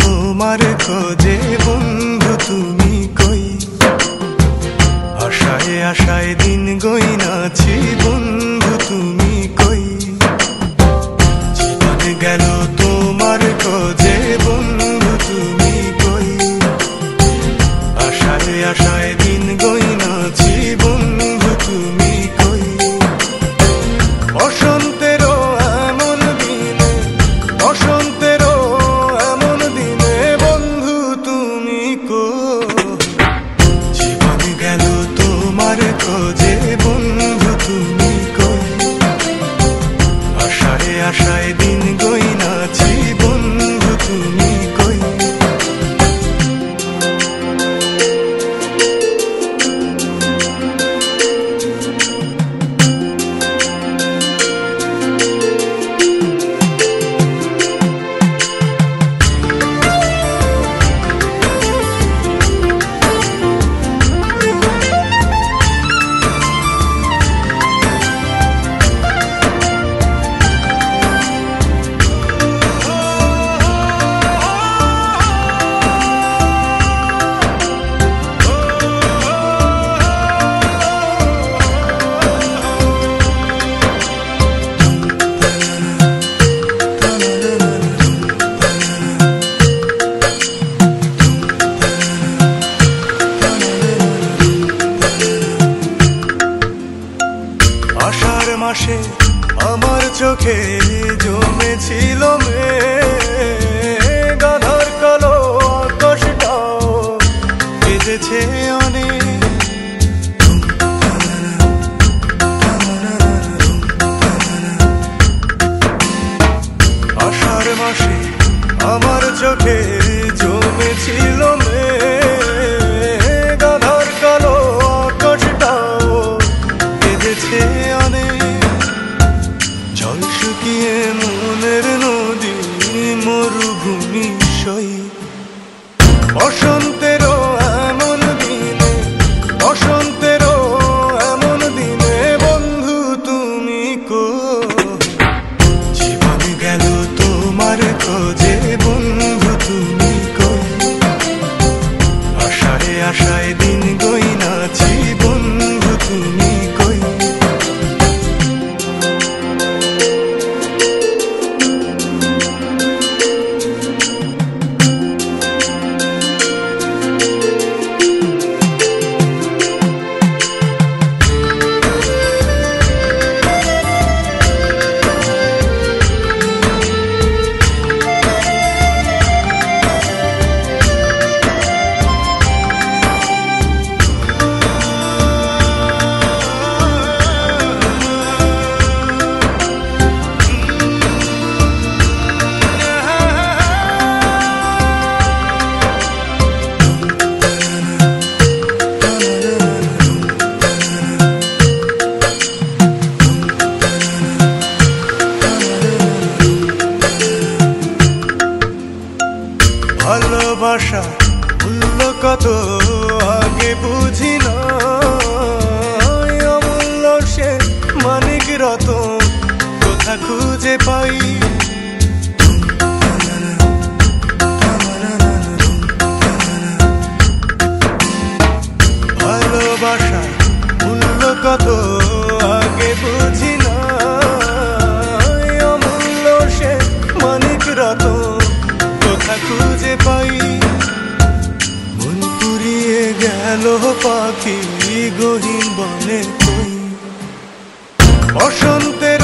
তোমার খোঁজে বন্ধু তুমি কই, আশায় আশায় দিন গইনাছি বন্ধু তুমি কই। জীবন গেল তোমার খোঁজে বন্ধু তুমি কই, আশায় আশায় দিন গইনাছি বন্ধু তুমি কই। বসন্তেরও এমন দিনে, বসন্তেরও এমন দিনে বন্ধু তুমি কই। জীবন গেল তোমার খোঁজে বন্ধু তুমি কই, আশায় আশায় দিন গইনাছি বন্ধু তুমি কই। আষাঢ় মাসে আমার চোখে জমেছিল মেঘ, গাধার কালো আকাশটাও বেজেছে অনেক। আষাঢ় মাসে আমার চোখে জমেছিল মেঘ, গাধার কালো আকাশটাও বেজেছে অনেক। জল শুকিয়ে মনের নদী মরুভূমি সই। বসন্তেরও এমন দিনে, বসন্তেরও এমন দিনে বন্ধু তুমি কই। জীবন গেল তোমার খোঁজে বন্ধু তুমি কই, আশায় আশায় দিন গইনাছি বন্ধু তুমি কই। ভালোবাসা মূল্য কত আগে বুঝি না, অমূল্য সে মানিক রতন কোথা খুঁজে পাই। ভালোবাসা মূল্য কত আগে বুঝি না, অমূল্য সে মানিক রতন কোথা খুঁজে পাই। মন পুড়িয়ে গেল পাখি গহীন বনে কই, বসন্তের